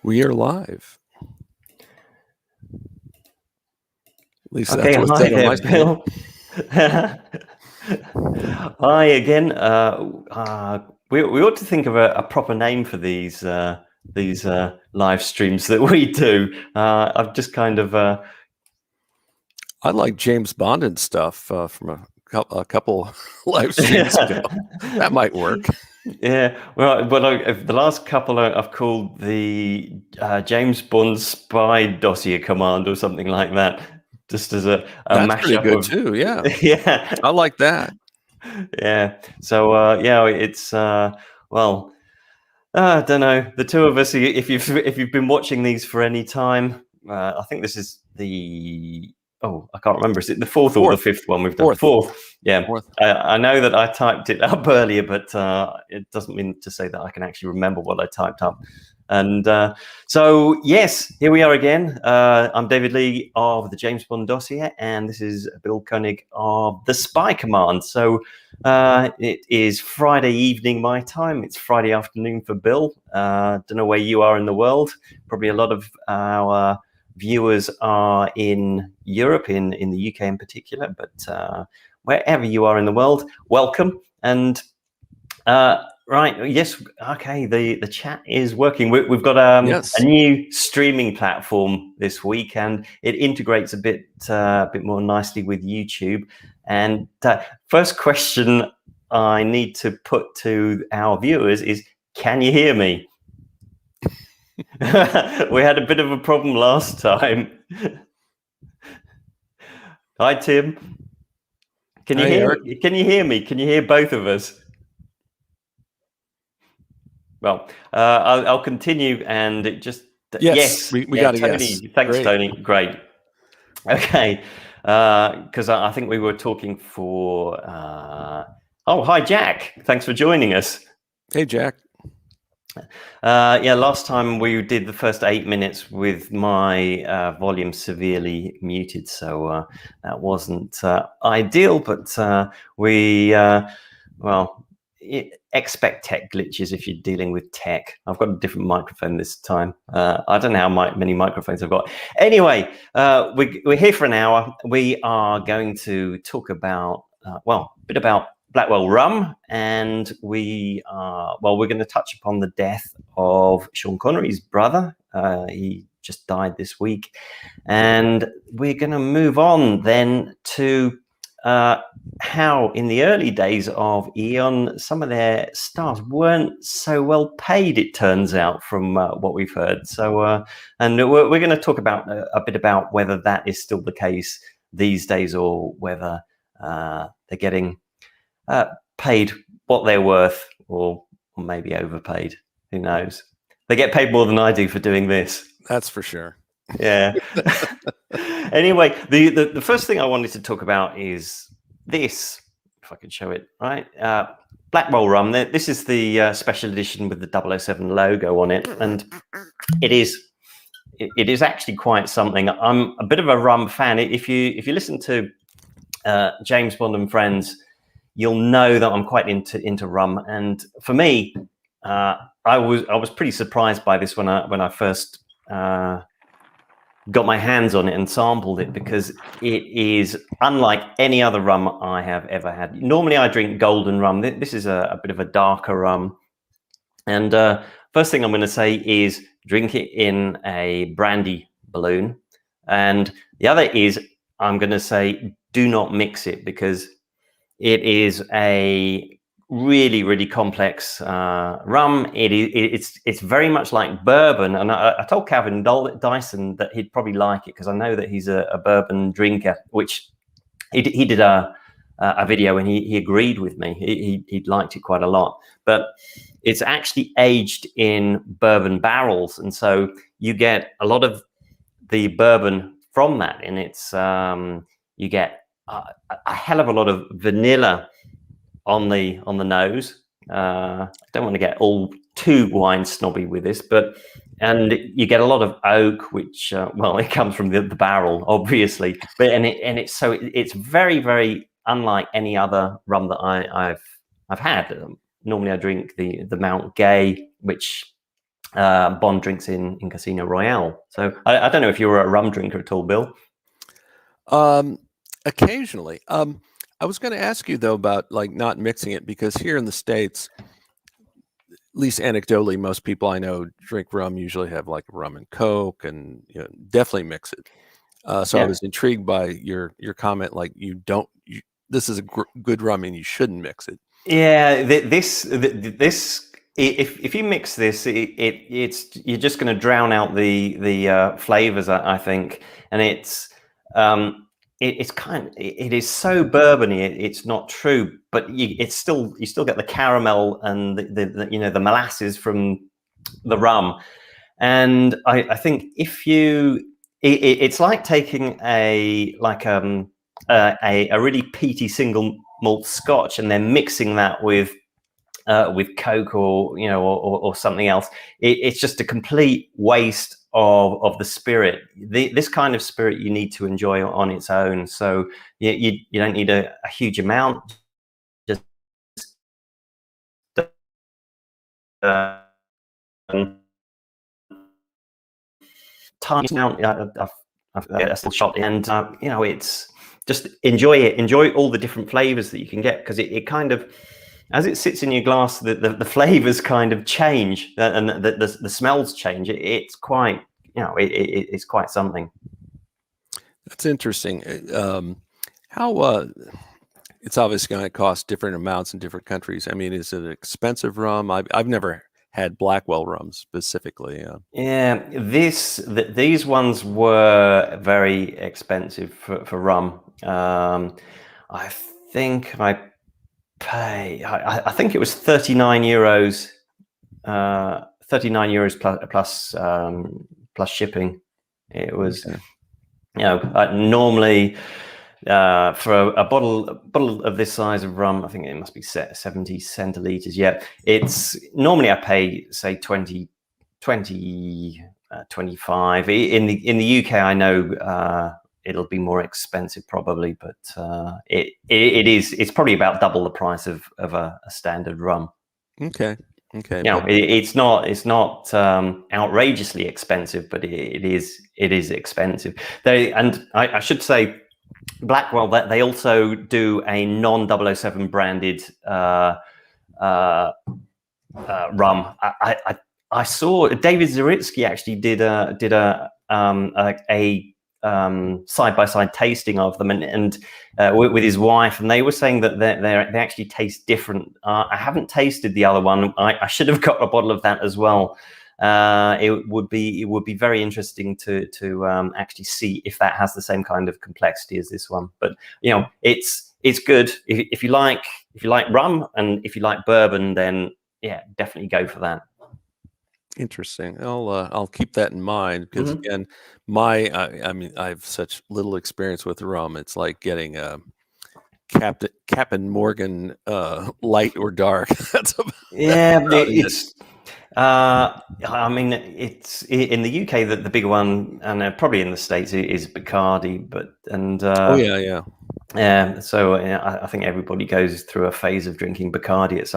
We are live. At least Okay, that's what's hi said on my there, Bill. Hi again. We ought to think of a proper name for these live streams that we do. I've just kind of I like James Bond and stuff from a couple live streams ago. That might work. Yeah, well, the last couple I've called the James Bond Spy Dossier Command or something like that, just as a That's mashup pretty good of too. Yeah, yeah. I like that. Yeah. So yeah, it's well, I don't know. The two of us, if you've been watching these for any time, I think this is the I can't remember. Is it the fourth or the fifth one we've done? Fourth. Yeah. Fourth. I know that I typed it up earlier, but it doesn't mean to say that I can actually remember what I typed up. And so, yes, here we are again. I'm David Leigh of the James Bond Dossier, and this is Bill Koenig of the Spy Command. So it is Friday evening my time. It's Friday afternoon for Bill. Don't know where you are in the world. Probably a lot of our viewers are in Europe, in the UK in particular, but wherever you are in the world, welcome. And right, yes, okay, the chat is working. We've got a new streaming platform this week, and it integrates a bit more nicely with YouTube. And first question I need to put to our viewers is, can you hear me? We had a bit of a problem last time. Hi, Tim. Can you hear me? Can you hear me? Can you hear both of us? Well, I'll continue, and it just yes, we got it. Tony, yes. Thanks, Great. Tony. Great. Okay, because I think we were talking for. Oh, hi, Jack. Thanks for joining us. Hey, Jack. Yeah, last time we did the first 8 minutes with my volume severely muted, so that wasn't ideal. But expect tech glitches if you're dealing with tech. I've got a different microphone this time. I don't know how many microphones I've got. Anyway, we're here for an hour. We are going to talk about a bit about Blackwell Rum, and we're going to touch upon the death of Sean Connery's brother. He just died this week, and we're going to move on then to how in the early days of Eon, some of their stars weren't so well paid, it turns out, from what we've heard. So, and we're going to talk about a bit about whether that is still the case these days, or whether they're getting paid what they're worth, or maybe overpaid. Who knows? They get paid more than I do for doing this. That's for sure. Yeah. Anyway, the first thing I wanted to talk about is this, if I could show it, right? Blackwell Rum. This is the special edition with the 007 logo on it, and it is actually quite something. I'm a bit of a rum fan. If you listen to James Bond and Friends, you'll know that I'm quite into rum. And for me, I was pretty surprised by this when I first got my hands on it and sampled it, because it is unlike any other rum I have ever had. Normally I drink golden rum. This is a bit of a darker rum. And first thing I'm going to say is drink it in a brandy balloon. And the other is, I'm going to say, do not mix it, because it is a really, really complex rum. It's very much like bourbon, and I told Calvin Dyson that he'd probably like it, because I know that he's a bourbon drinker, which he did a video, and he agreed with me. He liked it quite a lot, but it's actually aged in bourbon barrels, and so you get a lot of the bourbon from that, and it's you get a hell of a lot of vanilla on the nose. I don't want to get all too wine snobby with this, and you get a lot of oak, which it comes from the barrel, obviously, but it's very, very unlike any other rum that I've had. Normally I drink the Mount Gay, which Bond drinks in Casino Royale. So I don't know if you're a rum drinker at all, Bill. Occasionally. I was going to ask you though about like not mixing it, because here in the States, at least anecdotally, most people I know drink rum usually have like rum and Coke, and definitely mix it. So I was intrigued by your comment, like this is a good rum and you shouldn't mix it. Yeah, this if you mix this, it's you're just going to drown out the flavors, I think, and it is so bourbony. It's not true, but you still get the caramel and the molasses from the rum. And I think if it's like taking a really peaty single malt Scotch and then mixing that with Coke or something else. It's just a complete waste of the spirit. This kind of spirit you need to enjoy on its own. So you don't need a huge amount. Just tiny amount. I've a still shot, and it's just enjoy it. Enjoy all the different flavors that you can get, because it kind of, as it sits in your glass, the flavors kind of change, and the smells change. It's quite, it's quite something. That's interesting. How it's obviously going to cost different amounts in different countries. I mean, is it expensive rum? I've never had Blackwell rum specifically. Yeah, these ones were very expensive for rum. I think I think it was 39 euros, 39 euros plus shipping. It was, normally for a bottle of this size of rum, I think it must be 70 centiliters. Yeah, it's normally I pay say 20, 25. In the UK, I know it'll be more expensive probably, but it's probably about double the price of a standard rum. Okay. It's not outrageously expensive, but it is expensive. I should say, Blackwell, that they also do a non-007 branded rum. I saw David Zaritsky actually did a side-by-side tasting of them, and with his wife, and they were saying that they actually taste different. I haven't tasted the other one. I should have got a bottle of that as well. It would be very interesting to actually see if that has the same kind of complexity as this one. But it's good if you like rum, and if you like bourbon, then yeah, definitely go for that. Interesting. I'll keep that in mind, because again, I mean, I have such little experience with rum. It's like getting a Captain Morgan light or dark. That's about it's. I mean, it's in the UK that the big one, and probably in the States, is Bacardi. So I think everybody goes through a phase of drinking Bacardi at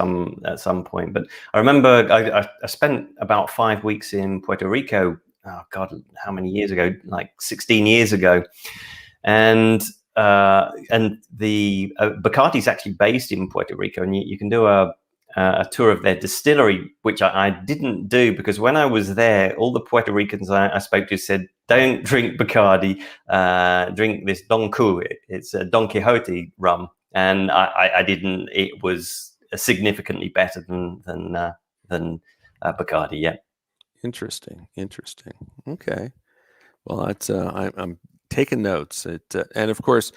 some point. But I remember I spent about 5 weeks in Puerto Rico. Oh God, how many years ago? Like 16 years ago, and the Bacardi is actually based in Puerto Rico, and you can do a tour of their distillery, which I didn't do, because when I was there, all the Puerto Ricans I spoke to said, don't drink Bacardi, drink this Don Q. It's a Don Quixote rum. And I didn't. It was significantly better than Bacardi. Yeah. Interesting. Okay. Well, that's I'm taking notes. And of course,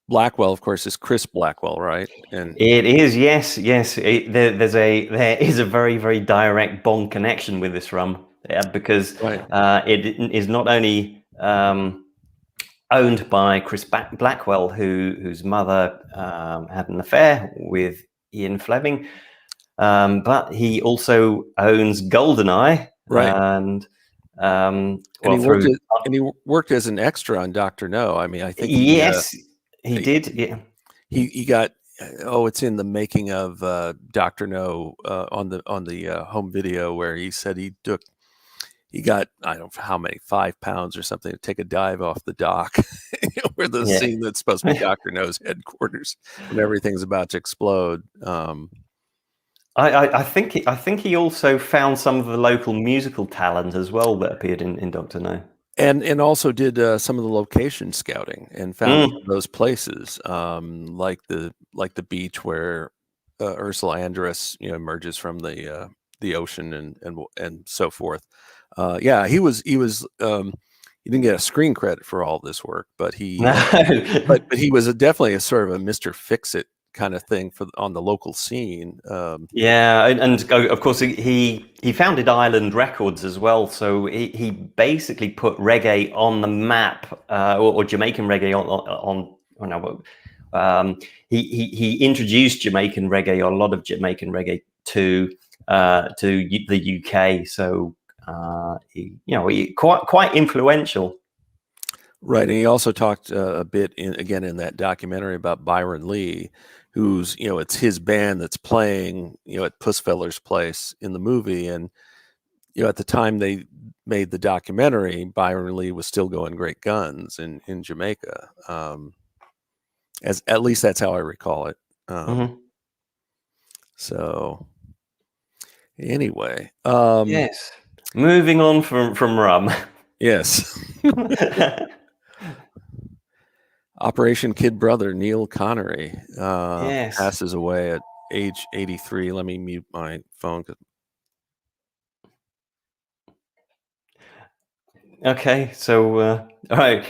Blackwell, of course, is Chris Blackwell, right? And it is, yes. There is a very, very direct Bond connection with this rum, because it is not only owned by Chris Blackwell, whose mother had an affair with Ian Fleming, but he also owns GoldenEye, right? And he worked as an extra on Dr. No. I mean, I think he did. Yeah, he got oh, it's in the making of Dr. No on the home video where he said he got, I don't know how many, 5 pounds or something to take a dive off the dock, where the Yeah. scene that's supposed to be Dr. No's headquarters when everything's about to explode. I think he also found some of the local musical talent as well that appeared in Doctor No. And also did some of the location scouting and found those places, like the beach where Ursula Andress emerges from the ocean and so forth. Yeah, he didn't get a screen credit for all this work, but but he was definitely a sort of a Mr. Fix-It kind of thing on the local scene. Yeah, and of course he founded Island Records as well. So he basically put reggae on the map, or Jamaican reggae on. Oh no, he introduced Jamaican reggae, or a lot of Jamaican reggae to the UK. So he quite influential. Right, and he also talked a bit in that documentary about Byron Lee, who's it's his band that's playing at Pussfeller's place in the movie, and at the time they made the documentary, Byron Lee was still going great guns in Jamaica, as at least that's how I recall it. So anyway, yes, moving on from rum. Yes. Operation Kid Brother Neil Connery passes away at age 83. Let me mute my phone. Okay, so all right,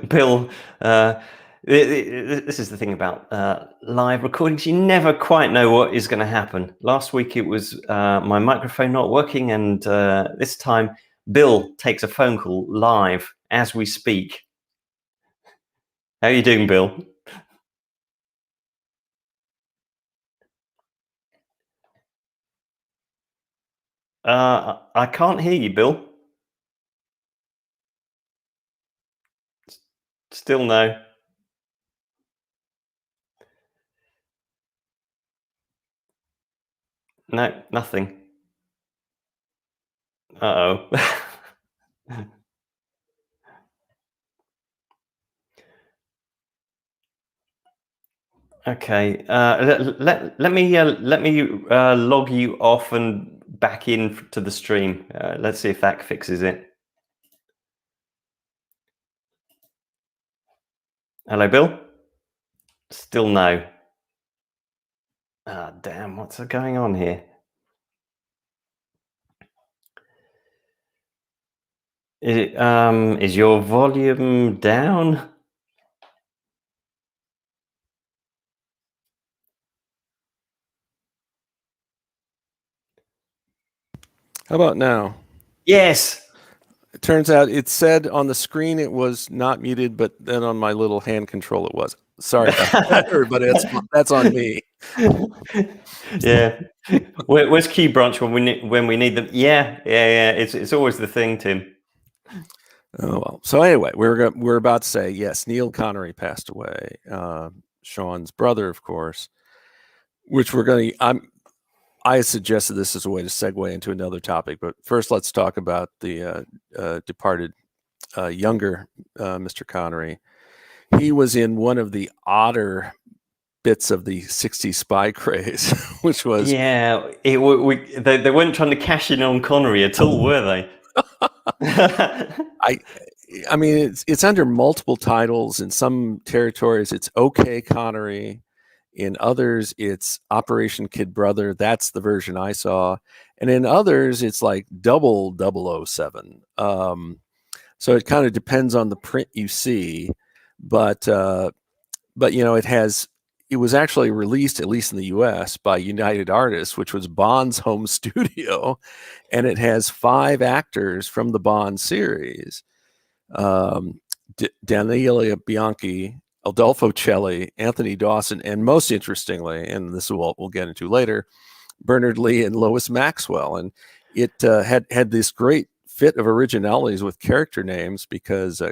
Bill. This is the thing about live recordings. You never quite know what is going to happen. Last week it was my microphone not working, and this time Bill takes a phone call live as we speak. How are you doing, Bill? I can't hear you, Bill. Still no. No, nothing. Uh-oh. Okay. Let me log you off and back in to the stream. Let's see if that fixes it. Hello, Bill. Still no. Ah, damn. What's going on here? Is your volume down? How about now? Yes. It turns out it said on the screen it was not muted, but then on my little hand control it was. Sorry about that, everybody. That's on me. Yeah. Where's Key Branch when we need them? Yeah. It's always the thing, Tim. Oh well. So anyway, we're about to say yes. Neil Connery passed away. Sean's brother, of course. Which we're going to. I suggested this as a way to segue into another topic, but first let's talk about the departed younger Mr. Connery. He was in one of the odder bits of the 60s spy craze, which was they weren't trying to cash in on Connery at all, were they? I mean, it's under multiple titles. In some territories, it's OK Connery. In others, it's Operation Kid Brother. That's the version I saw. And in others, it's like double 007. So it kind of depends on the print you see. But it was actually released, at least in the US, by United Artists, which was Bond's home studio. And it has 5 actors from the Bond series. Daniele Bianchi, Adolfo Celli, Anthony Dawson, and most interestingly, and this is what we'll get into later, Bernard Lee and Lois Maxwell. And it had this great fit of originalities with character names, because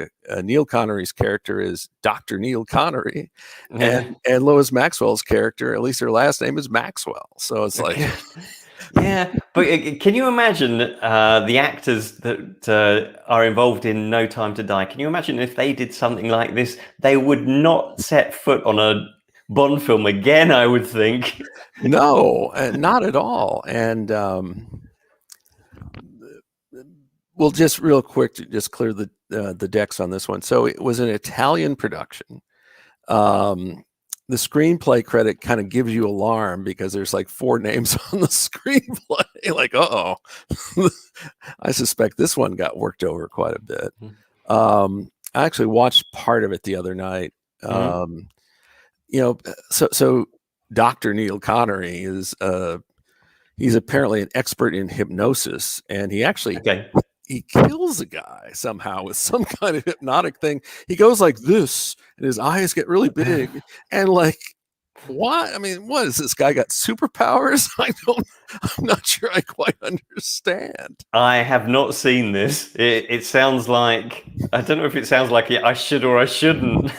Neil Connery's character is Dr. Neil Connery, and Lois Maxwell's character, at least her last name is Maxwell. So it's like, yeah, but can you imagine the actors that are involved in No Time to Die? Can you imagine if they did something like this? They would not set foot on a Bond film again, I would think. no, not at all. And well, just real quick to just clear the decks on this one. So it was an Italian production. The screenplay credit kind of gives you alarm, because there's like 4 names on the screenplay. Like, uh-oh. I suspect this one got worked over quite a bit. I actually watched part of it the other night. So Dr. Neil Connery is he's apparently an expert in hypnosis, and he actually he kills a guy somehow with some kind of hypnotic thing. He goes like this, and his eyes get really big, and like, what? I mean, what is this guy got superpowers? I'm not sure I quite understand. I have not seen this. It sounds like, I don't know if it sounds like I should or I shouldn't.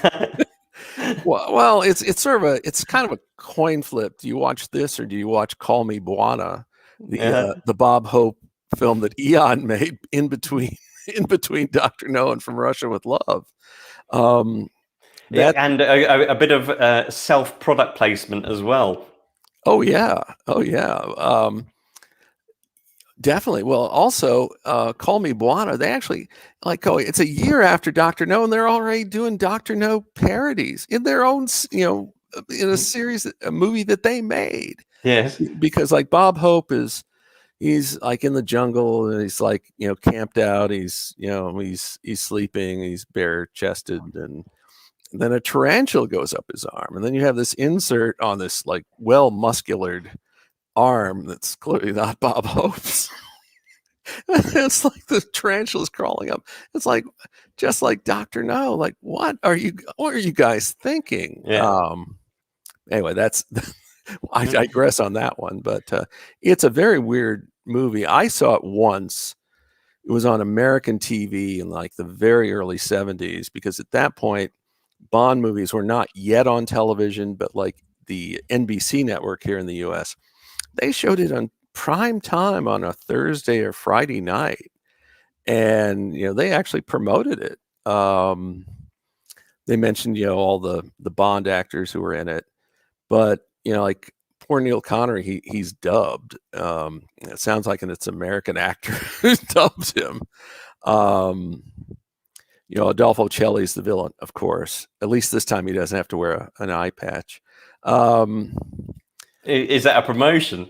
Well, it's sort of it's kind of a coin flip. Do you watch this, or do you watch Call Me Buona, the Bob Hope film that Eon made in between Dr. No and From Russia with Love? And a bit of self-product placement as well. Oh yeah. Definitely. Well, also, Call Me Buona, they actually, it's a year after Dr. No, and they're already doing Dr. No parodies in their own, in a series, a movie that they made. Yes. Because like Bob Hope he's like in the jungle, and he's like, camped out. He's sleeping, he's bare chested, and then a tarantula goes up his arm. And then you have this insert on this like well-musculared arm that's clearly not Bob Hope's. It's like the tarantula's crawling up. It's like, just like Dr. No. Like, what are you guys thinking? Yeah. Anyway, I digress on that one, but it's a very weird movie. I saw it once. It was on American TV in like the very early 70s, because at that point, Bond movies were not yet on television, but like the NBC network here in the US, they showed it on prime time on a Thursday or Friday night. And, they actually promoted it. They mentioned, all the Bond actors who were in it, but, like poor Neil Connery, he's dubbed. It sounds like it's an American actor who dubbed him. Adolfo Celli's the villain, of course. At least this time he doesn't have to wear an eye patch. Is that a promotion?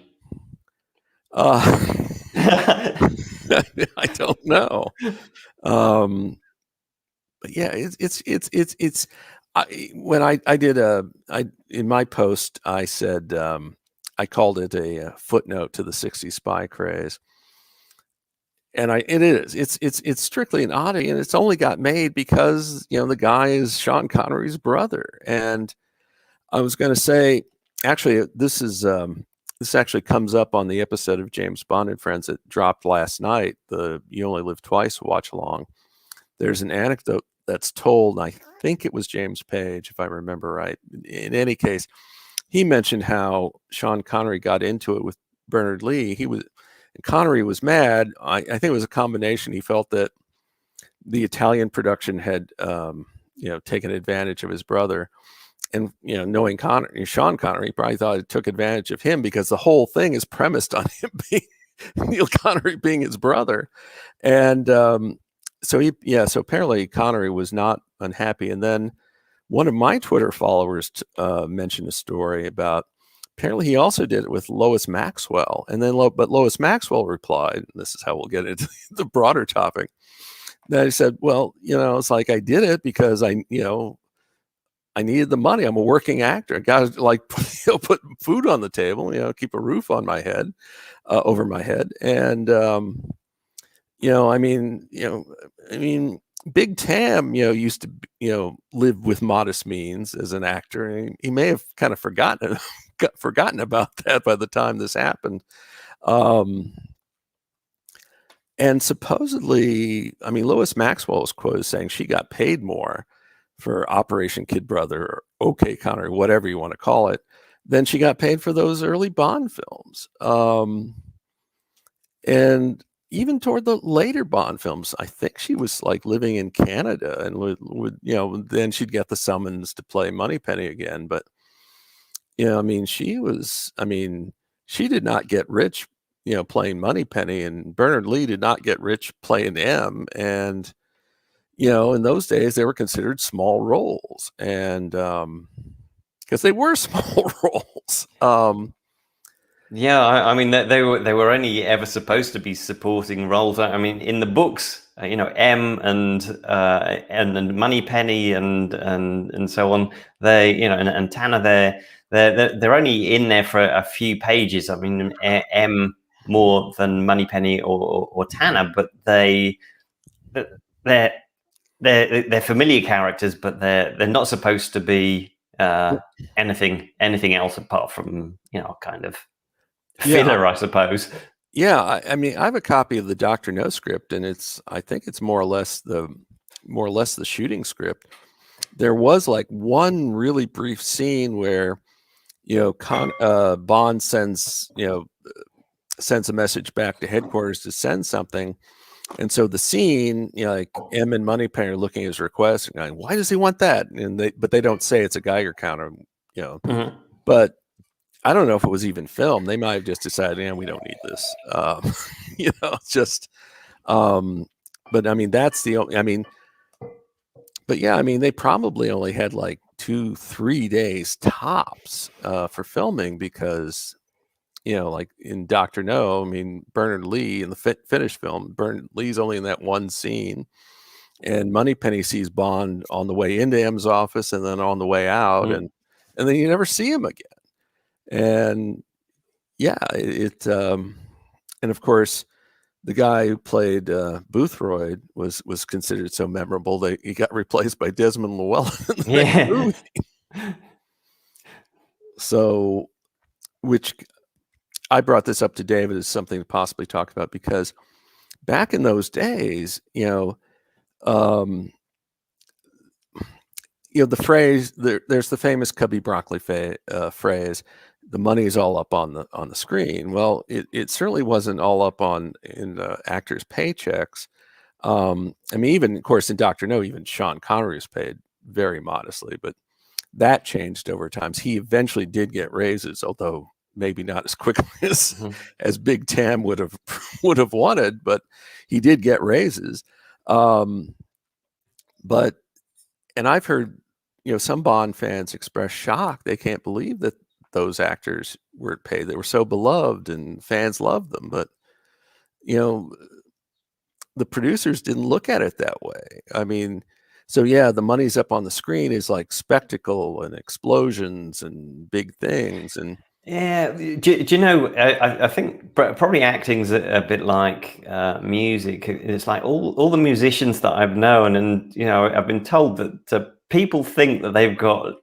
I don't know. But yeah, it's when I did in my post, I said, I called it a footnote to the 60s spy craze. And it's strictly an oddity, and it's only got made because, the guy is Sean Connery's brother. And I was going to say, actually, this actually comes up on the episode of James Bond and Friends that dropped last night, the You Only Live Twice watch along. There's an anecdote that's told, and I think it was James Page, if I remember right. In any case, he mentioned how Sean Connery got into it with Bernard Lee. Connery was mad. I think it was a combination. He felt that the Italian production had, taken advantage of his brother. And, knowing Sean Connery, probably thought it took advantage of him, because the whole thing is premised on him being Neil Connery being his brother. And so apparently Connery was not unhappy. And then one of my Twitter followers mentioned a story about, apparently he also did it with Lois Maxwell. And then, but Lois Maxwell replied, and this is how we'll get into the broader topic, that he said, well, it's like, I did it because I needed the money. I'm a working actor. I got to put food on the table, keep a roof on my head, over my head. And, Big Tam, used to, live with modest means as an actor. And he may have kind of forgotten about that by the time this happened. And supposedly, I mean, Lois Maxwell was quoted saying she got paid more for Operation Kid Brother or OK Connor, whatever you want to call it, than she got paid for those early Bond films. And even toward the later Bond films, I think she was like living in Canada and would then she'd get the summons to play Moneypenny again. But I mean, she did not get rich, playing Moneypenny, and Bernard Lee did not get rich playing M. And in those days they were considered small roles, and because they were small roles. Yeah, I mean they were only ever supposed to be supporting roles. I mean, in the books, M and Moneypenny and so on. They and Tanner, they're only in there for a few pages. I mean, M more than Moneypenny or Tanner, but they're familiar characters, but they're not supposed to be anything else apart from kind of filler, I suppose. Yeah, I mean, I have a copy of the Dr. No script, and I think it's more or less the shooting script. There was like one really brief scene where Bond sends a message back to headquarters to send something, and so the scene, like M and Moneypenny are looking at his request and going, "Why does he want that?" But they don't say it's a Geiger counter, Mm-hmm. But I don't know if it was even filmed. They might have just decided, we don't need this. Just. But I mean, that's the only. I mean, but yeah, I mean, they probably only had like 2-3 days tops for filming because, like in Dr. No, I mean, Bernard Lee in the finished film, Bernard Lee's only in that one scene, and Moneypenny sees Bond on the way into M's office and then on the way out, Mm-hmm. and then you never see him again. And yeah, and of course, the guy who played Boothroyd was considered so memorable that he got replaced by Desmond Llewellyn in the next movie. So, which I brought this up to David as something to possibly talk about, because back in those days, the phrase there's the famous Cubby Broccoli phrase, "The money's all up on the screen." Well, it certainly wasn't all up in the actors' paychecks. I mean, even of course in Dr. No, even Sean Connery was paid very modestly, but that changed over time. He eventually did get raises, although maybe not as quickly as Big Tam would have wanted, but he did get raises. And I've heard some Bond fans express shock. They can't believe that those actors weren't paid. They were so beloved and fans loved them, but the producers didn't look at it that way. I mean, so yeah, the money's up on the screen is like spectacle and explosions and big things. And yeah, do you know? I think probably acting's a bit like music. It's like all the musicians that I've known, and I've been told that people think that they've got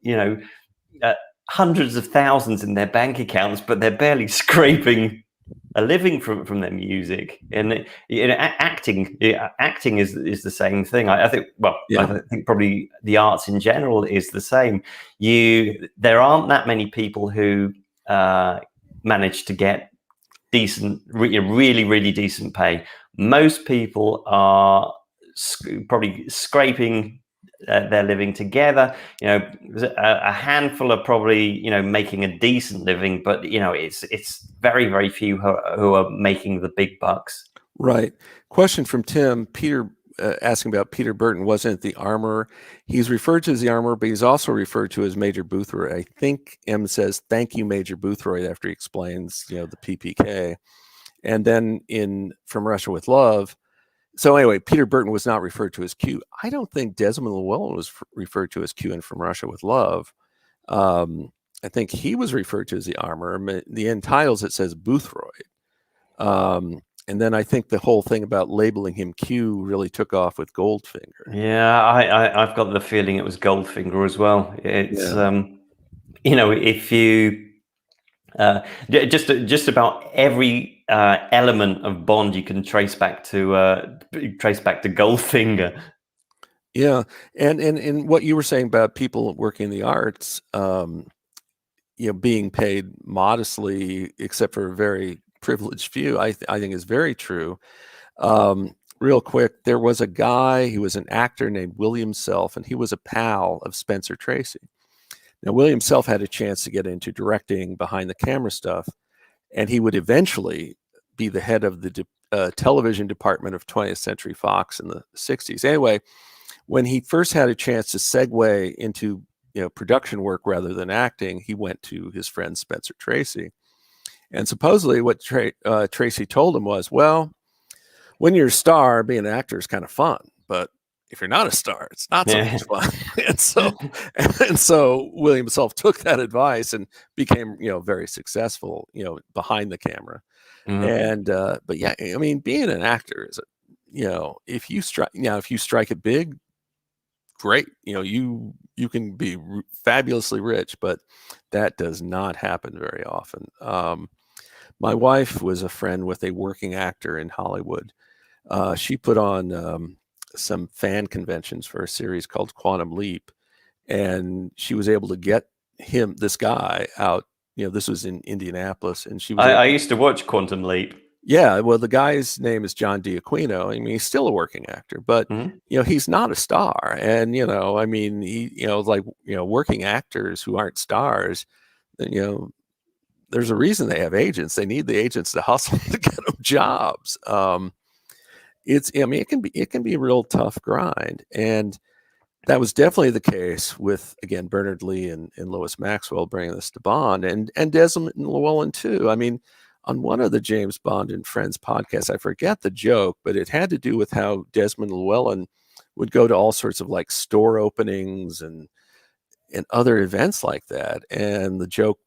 hundreds of thousands in their bank accounts, but they're barely scraping a living from their music. And acting is the same thing. I think. Well, yeah. I think probably the arts in general is the same. There aren't that many people who manage to get decent, really decent pay. Most people are probably scraping their living together. A handful are probably making a decent living, but it's very few who are making the big bucks. Right. Question from Tim Peter. Asking about Peter Burton. Wasn't the armorer? He's referred to as the armorer, but he's also referred to as Major Boothroyd. I think M says, "Thank you, Major Boothroyd," after he explains, the PPK. And then in From Russia with Love. So anyway, Peter Burton was not referred to as Q. I don't think Desmond Llewellyn was referred to as Q in From Russia with Love. I think he was referred to as the armorer. The end titles, it says Boothroyd. And then I think the whole thing about labeling him Q really took off with Goldfinger. Yeah, I've got the feeling it was Goldfinger as well. It's if you Just about every element of Bond you can trace back to Goldfinger. Yeah, and what you were saying about people working in the arts, being paid modestly, except for a very privileged few, I think is very true. Real quick, there was a guy, he was an actor named William Self, and he was a pal of Spencer Tracy. Now, William Self had a chance to get into directing behind the camera stuff, and he would eventually be the head of the television department of 20th Century Fox in the 60s. Anyway, when he first had a chance to segue into production work rather than acting, he went to his friend Spencer Tracy. And supposedly what Tracy told him was, well, when you're a star, being an actor is kind of fun, but if you're not a star, it's not so much fun. and so William Self took that advice and became, very successful, behind the camera. And but yeah, I mean, being an actor is, if you strike it big, great. You can be fabulously rich, but that does not happen very often. My wife was a friend with a working actor in Hollywood. She put on some fan conventions for a series called Quantum Leap, and she was able to get this guy out. This was in Indianapolis, and she was. I used to watch Quantum Leap. Yeah, well, the guy's name is John D'Aquino. I mean, he's still a working actor, but he's not a star. And I mean, working actors who aren't stars, there's a reason they have agents. They need the agents to hustle to get them jobs. It can be a real tough grind, and that was definitely the case with, again, Bernard Lee and Lois Maxwell bringing this to Bond, and Desmond Llewellyn too. I mean, on one of the James Bond and Friends podcasts, I forget the joke, but it had to do with how Desmond Llewellyn would go to all sorts of like store openings and other events like that. And the joke,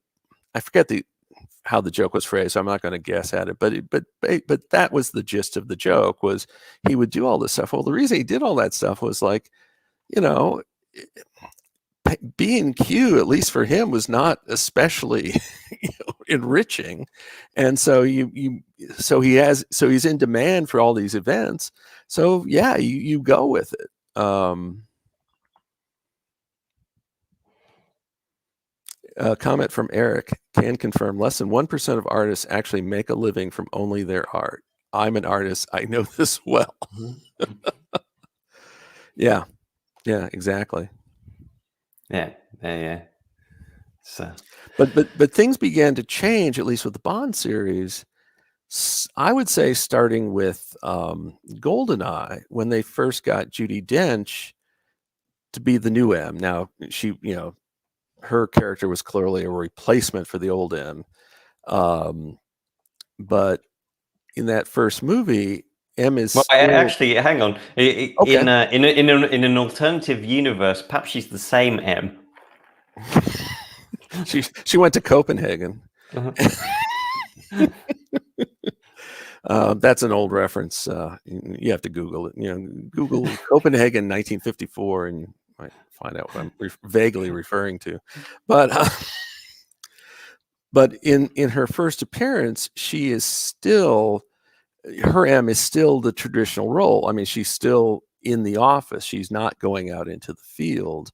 I forget how the joke was phrased, so I'm not going to guess at it, but that was the gist of the joke, was he would do all this stuff. Well, the reason he did all that stuff was like, B&Q, at least for him, was not especially enriching, and so he's in demand for all these events. So yeah, you go with it. A comment from Eric: can confirm less than 1% of artists actually make a living from only their art. I'm an artist. I know this well. Yeah, exactly. Yeah. So, but things began to change, at least with the Bond series. I would say starting with GoldenEye, when they first got Judi Dench to be the new M. Now she, her character was clearly a replacement for the old M. But in that first movie, M is actually, hang on. In an alternative universe, perhaps she's the same M. She went to Copenhagen. That's an old reference. You have to Google it. Google Copenhagen 1954, and you might find out what I'm vaguely referring to. But in her first appearance, she is still, her M is still the traditional role. I mean, she's still in the office. She's not going out into the field.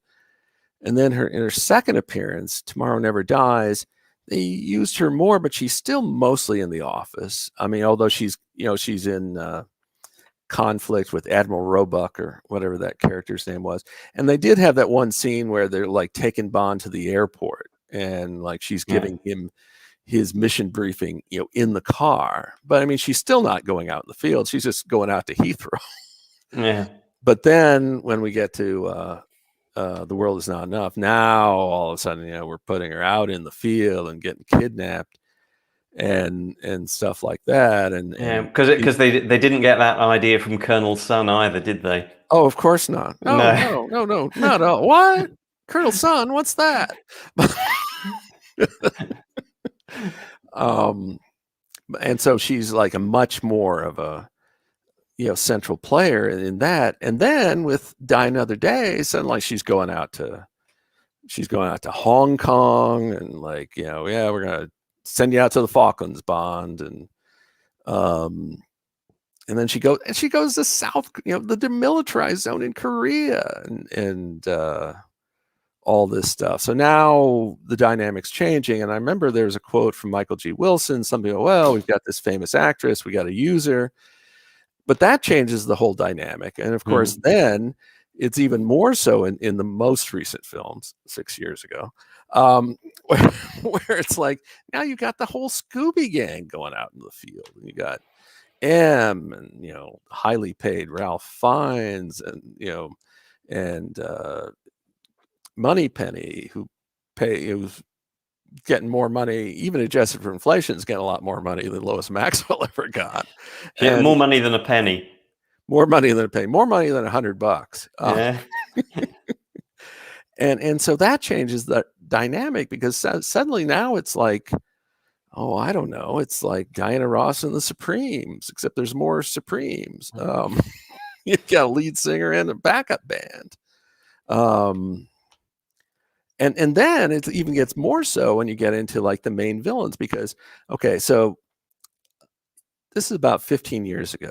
And then in her second appearance, Tomorrow Never Dies, they used her more, but she's still mostly in the office. I mean, although she's in conflict with Admiral Roebuck, or whatever that character's name was. And they did have that one scene where they're like taking Bond to the airport, and like she's giving him his mission briefing, in the car. But I mean, she's still not going out in the field. She's just going out to Heathrow. Yeah. But then when we get to The World Is Not Enough, now all of a sudden, we're putting her out in the field and getting kidnapped and stuff like that. And because they didn't get that idea from Colonel Sun either, did they? Oh, of course not. No, not at all. What? Colonel Sun? What's that? And so she's like a much more of a central player in that. And then with Die Another Day, suddenly she's going out to Hong Kong, and like, we're gonna send you out to the Falklands, Bond, and then she goes to South, the demilitarized zone in Korea, and all this stuff. So now the dynamic's changing. And I remember there's a quote from Michael G. Wilson, something, well, we've got this famous actress, we got to use her. But that changes the whole dynamic. And of course, then it's even more so in the most recent films 6 years ago, where it's like, now you got the whole Scooby gang going out in the field. And you got M, and highly paid Ralph Fiennes, and Moneypenny, who's getting more money, even adjusted for inflation, is getting a lot more money than Lois Maxwell ever got. Yeah, more money than a penny. More money than a penny. More money than $100. Yeah. And so that changes the dynamic, because suddenly now it's like, oh, I don't know, it's like Diana Ross and the Supremes, except there's more Supremes. You've got a lead singer and a backup band. And then it even gets more so when you get into like the main villains, because, okay, so this is about 15 years ago.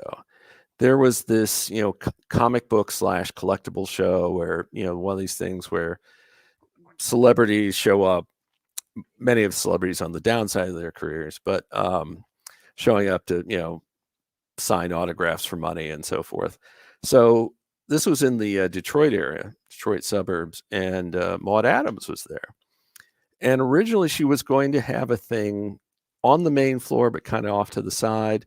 There was this, comic book / collectible show where, one of these things where celebrities show up, many of celebrities on the downside of their careers, but showing up to, sign autographs for money and so forth. So this was in the Detroit area, Detroit suburbs, and Maude Adams was there. And originally she was going to have a thing on the main floor, but kind of off to the side.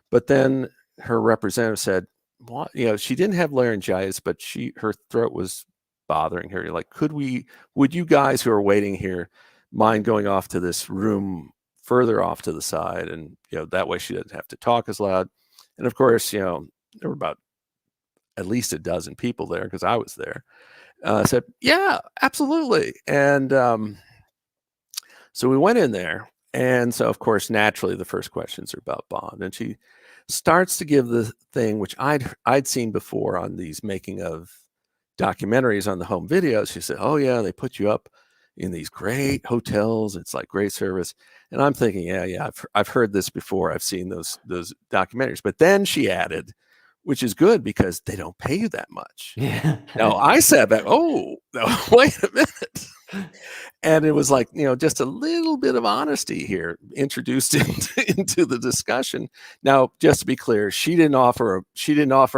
But then her representative said, "What? She didn't have laryngitis, but her throat was bothering her. Like, would you guys who are waiting here mind going off to this room further off to the side? And that way she doesn't have to talk as loud." And of course, there were about at least a dozen people there, because I was there. Said, "Yeah, absolutely." And so we went in there, and so of course, naturally, the first questions are about Bond, and she starts to give the thing which I'd seen before on these making of documentaries on the home videos. She said, "Oh yeah, they put you up in these great hotels. It's like great service." And I'm thinking, yeah, I've heard this before. I've seen those documentaries. But then she added, which is good, because they don't pay you that much. Yeah. Now I said back, oh, no, wait a minute. And it was like, just a little bit of honesty here introduced into the discussion. Now, just to be clear, she didn't offer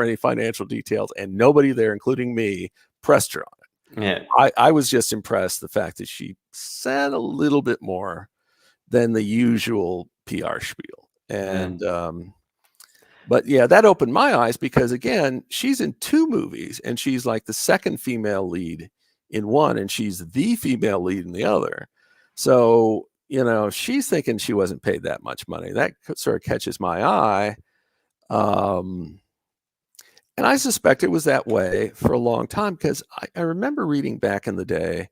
any financial details, and nobody there, including me, pressed her on it. Yeah. I was just impressed the fact that she said a little bit more than the usual PR spiel. And but yeah, that opened my eyes, because again, she's in 2 movies, and she's like the second female lead in one, and she's the female lead in the other. So, she's thinking she wasn't paid that much money. That sort of catches my eye. And I suspect it was that way for a long time, because I remember reading back in the day,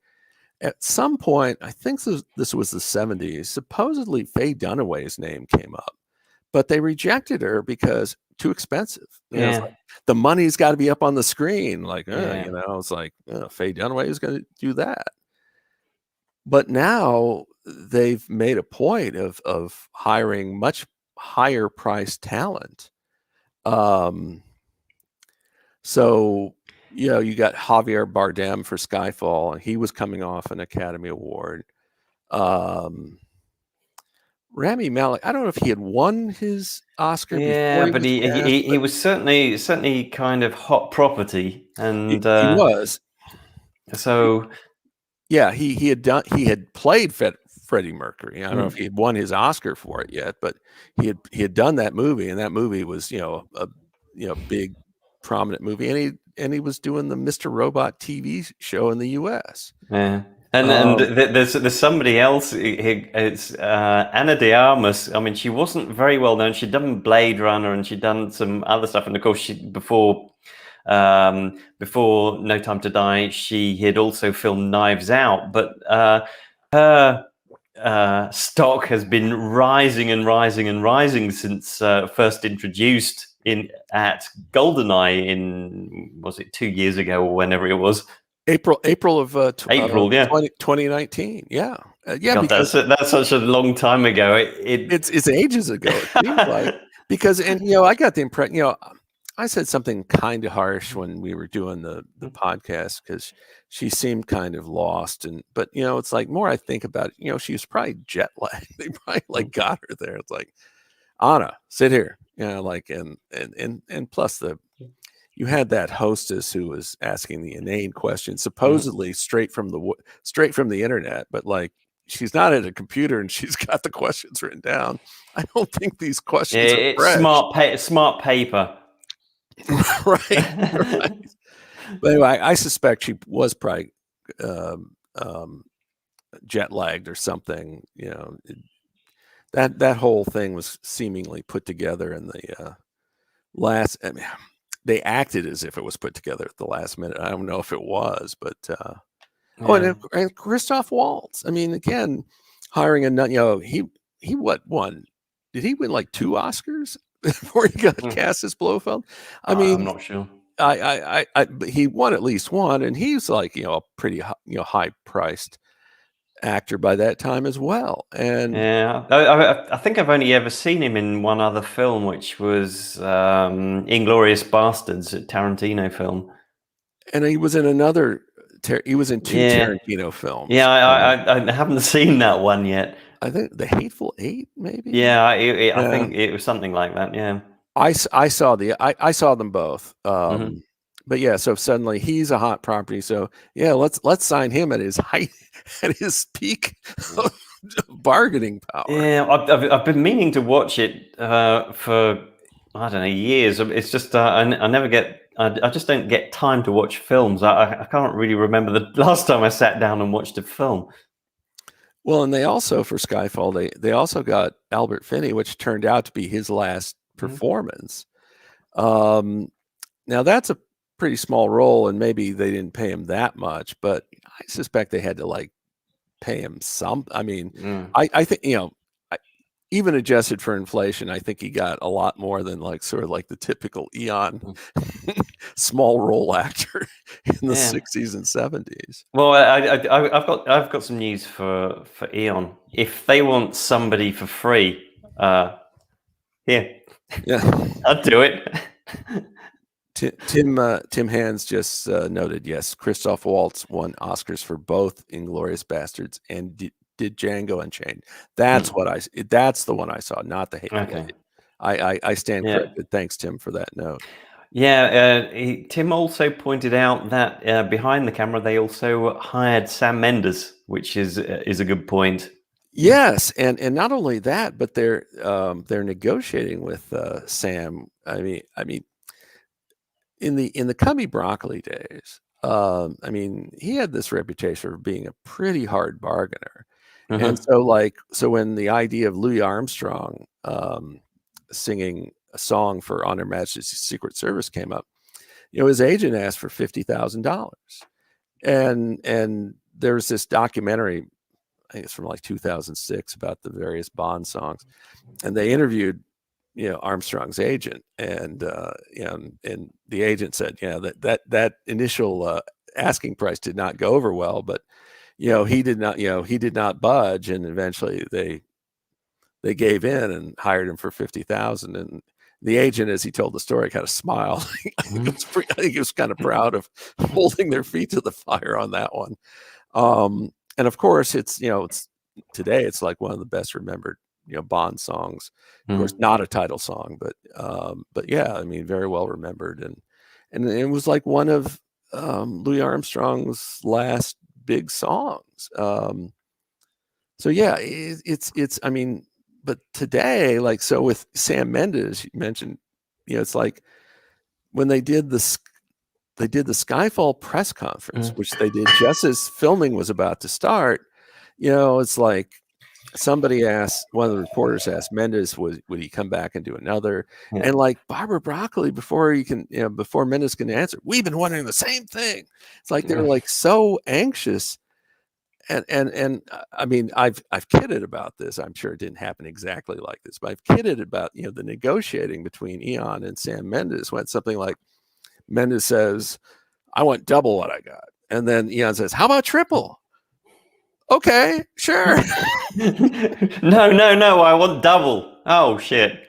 at some point, I think this was the 70s, supposedly Faye Dunaway's name came up, but they rejected her because too expensive. It's like, the money's got to be up on the screen. Like, it's like, Faye Dunaway is going to do that. But now they've made a point of hiring much higher priced talent. So, you got Javier Bardem for Skyfall, and he was coming off an Academy Award. Rami Malek, I don't know if he had won his Oscar. Yeah, but he was certainly kind of hot property, and he was. So yeah, he had played Freddie Mercury. I don't know if he had won his Oscar for it yet, but he had done that movie, and that movie was a big prominent movie, and he was doing the Mr. Robot TV show in the U.S. Yeah. And there's somebody else. It's Ana de Armas. I mean, she wasn't very well known. She'd done Blade Runner, and she'd done some other stuff. And of course, before No Time to Die, she had also filmed Knives Out. But her stock has been rising and rising and rising since first introduced at GoldenEye in, was it 2 years ago or whenever it was? April of 2019. Yeah, Yeah, God, because that's such a long time ago. it's ages ago. It seems like because I got the impression I said something kind of harsh when we were doing the podcast because she seemed kind of lost but it's like more I think about it, she was probably jet lagged. They probably like got her there. It's like, Anna, sit here, like and plus you had that hostess who was asking the inane questions, supposedly straight from the internet, but like she's not at a computer and she's got the questions written down. I don't think these questions are it's fresh. smart paper. Right. But anyway, I suspect she was probably jet lagged or something. That whole thing was seemingly put together in the last. I mean, they acted as if it was put together at the last minute. I don't know if it was, but and Christoph Waltz. I mean, again, hiring he won? Did he win like 2 Oscars before he got cast as Blofeld? I mean, I'm not sure. He won at least one, and he's like a pretty high priced actor by that time as well. And I think I've only ever seen him in one other film, which was Inglourious Bastards, a Tarantino film. And he was in another. He was in 2 Tarantino films. Yeah, I haven't seen that one yet. I think The Hateful Eight, maybe. Yeah, I think it was something like that. Yeah, I saw them both. But yeah, so suddenly he's a hot property. So yeah, let's sign him at his height, at his peak bargaining power. Yeah, I've been meaning to watch it for I don't know years. It's just I never get. I just don't get time to watch films. I can't really remember the last time I sat down and watched a film. Well, and they also, for Skyfall, they also got Albert Finney, which turned out to be his last performance. Now that's a pretty small role, and maybe they didn't pay him that much, but I suspect they had to like pay him some. I mean, I think even adjusted for inflation, I think he got a lot more than like sort of like the typical Eon small role actor in the 60s and 70s. Well, I've got some news for Eon. If they want somebody for free, here, I'll do it. Tim Hands just noted, yes, Christoph Waltz won Oscars for both Inglourious Bastards and did Django Unchained. That's that's the one I saw, not The Hateful Eight. I stand corrected. Thanks, Tim, for that note. Yeah, Tim also pointed out that behind the camera they also hired Sam Mendes, which is a good point. Yes, and not only that, but they're negotiating with Sam. I mean, in the Cubby Broccoli days, I mean, he had this reputation for being a pretty hard bargainer. And so when the idea of Louis Armstrong singing a song for On Her Majesty's Secret Service came up, his agent asked for $50,000, and there's this documentary, I think it's from like 2006, about the various Bond songs, and they interviewed Armstrong's agent, and the agent said that initial asking price did not go over well, but he did not budge, and eventually they gave in and hired him for $50,000. And the agent, as he told the story, kind of smiled. I think he was kind of proud of holding their feet to the fire on that one. And of course, it's today it's like one of the best remembered Bond songs. Of course, not a title song, but yeah, I mean, very well remembered, and it was like one of Louis Armstrong's last big songs. So yeah, it's I mean, but today, like, so with Sam Mendes, you mentioned, it's like when they did the Skyfall press conference, which they did just as filming was about to start. It's like somebody asked, one of the reporters asked Mendes, would he come back and do another? And like Barbara Broccoli, before Mendes can answer, we've been wondering the same thing. It's like they're like so anxious. And I mean, I've kidded about this. I'm sure it didn't happen exactly like this, but I've kidded about the negotiating between Eon and Sam Mendes went something like, Mendes says, I want double what I got, and then Eon says, how about triple? Okay, sure. No, I want double. Oh shit.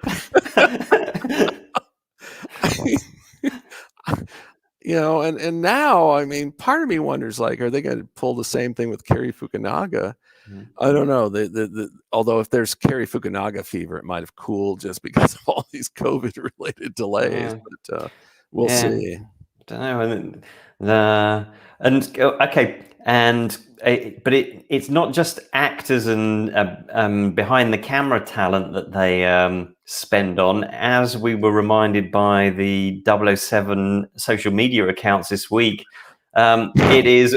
And now, I mean, part of me wonders, like, are they going to pull the same thing with Kerry Fukunaga? I don't know. Although if there's Kerry Fukunaga fever, it might have cooled just because of all these COVID-related delays. But we'll see. Don't know. Okay, but it's not just actors and behind the camera talent that they spend on. As we were reminded by the 007 social media accounts this week, it is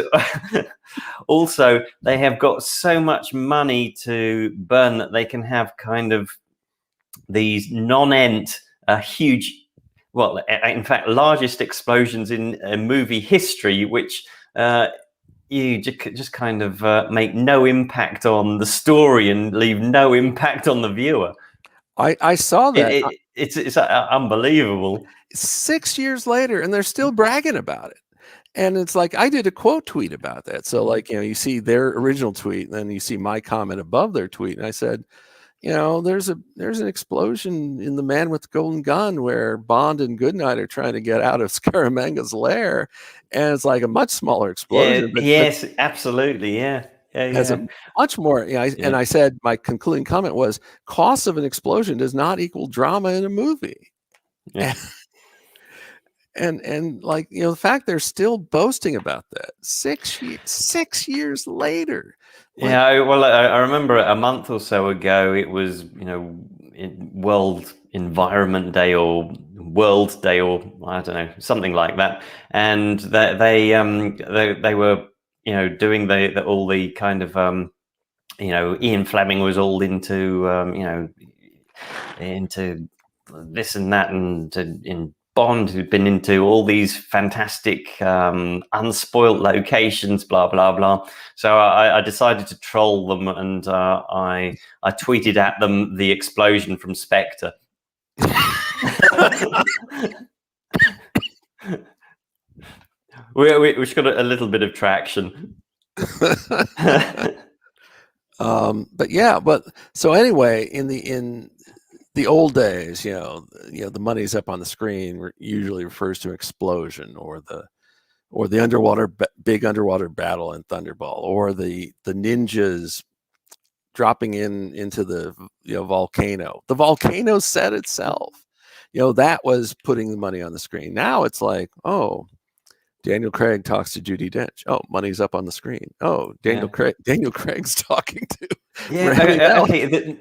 also they have got so much money to burn that they can have kind of these non-ent huge, well, in fact, largest explosions in movie history, which you just kind of make no impact on the story and leave no impact on the viewer. I saw that. It's unbelievable. 6 years later, and they're still bragging about it. And it's like, I did a quote tweet about that. So like, you see their original tweet, and then you see my comment above their tweet. And I said, there's an explosion in The Man with the Golden Gun where Bond and Goodnight are trying to get out of Scaramanga's lair, and it's like a much smaller explosion. Yes, absolutely, yeah. Has a much more. And I said my concluding comment was, cost of an explosion does not equal drama in a movie. Yeah. And like, the fact they're still boasting about that 6 years later. Yeah, well, I remember a month or so ago, it was, World Environment Day or World Day, or I don't know, something like that. And they were, doing all the kind of, Ian Fleming was all into, into this and that, and in Bond, who'd been into all these fantastic unspoilt locations, blah blah blah. So I decided to troll them, and I tweeted at them the explosion from Spectre. Which got a little bit of traction. But so anyway, in the old days, the money's up on the screen usually refers to explosion, or the big underwater battle in Thunderball, or the ninjas dropping into the volcano. The volcano set itself, that was putting the money on the screen. Now it's like, oh, Daniel Craig talks to Judi Dench. Oh, money's up on the screen. Oh, Daniel Craig's talking to. Okay.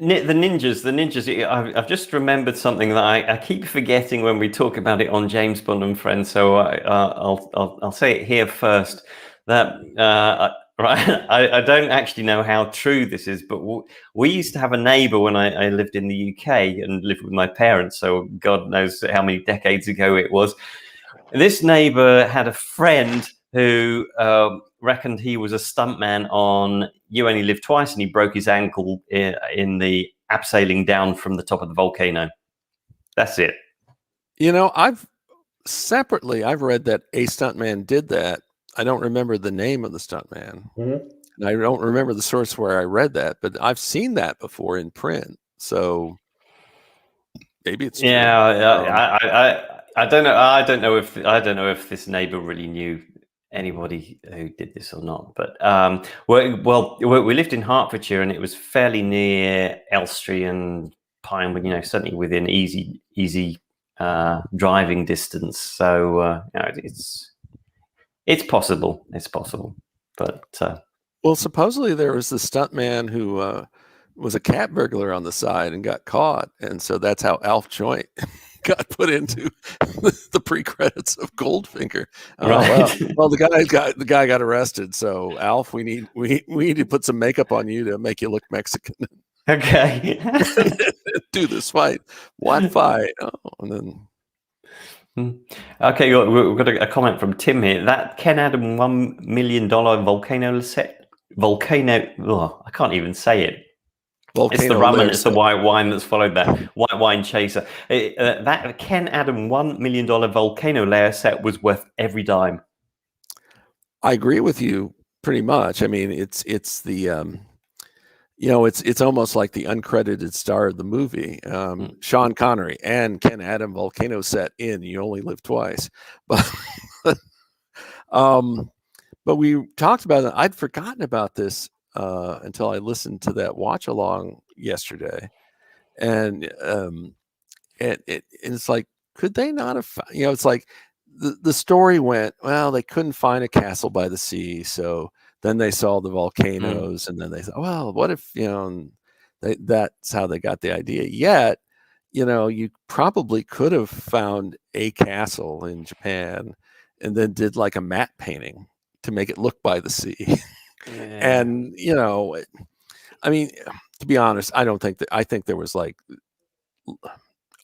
The ninjas. I've just remembered something that I keep forgetting when we talk about it on James Bond and Friends. So I'll say it here first. That right. I don't actually know how true this is, but we used to have a neighbour when I lived in the UK and lived with my parents. So God knows how many decades ago it was. This neighbor had a friend who reckoned he was a stuntman on You Only Live Twice, and he broke his ankle in the abseiling down from the top of the volcano. That's it. I've read that a stuntman did that. I don't remember the name of the stuntman. Mm-hmm. And I don't remember the source where I read that, but I've seen that before in print. So maybe it's true. I don't know. I don't know if this neighbor really knew anybody who did this or not. But we lived in Hertfordshire, and it was fairly near Elstree and Pinewood. Certainly within easy driving distance. So it's possible. It's possible. But well, supposedly there was the stuntman who was a cat burglar on the side and got caught, and so that's how Alf Joint got put into the pre-credits of Goldfinger. Right. Well, the guy got arrested. So Alf, we need to put some makeup on you to make you look Mexican. Okay. Do this fight. What fight? Oh, and then. Okay, we've got a comment from Tim here. That Ken Adam $1 million volcano set. Oh, I can't even say it. Volcano, it's the rum and it's the white wine that's followed that. White wine chaser. That Ken Adam $1 million volcano layer set was worth every dime. I agree with you pretty much. I mean, it's the it's almost like the uncredited star of the movie, Sean Connery and Ken Adam Volcano set in You Only Live Twice. But but we talked about it. I'd forgotten about this until I listened to that watch along yesterday, and it's like, could they not have? It's like the story went, well, they couldn't find a castle by the sea, so then they saw the volcanoes, and then they thought, well, what if that's how they got the idea. Yet, you probably could have found a castle in Japan, and then did like a matte painting to make it look by the sea. Yeah. And I mean, to be honest, I think there was like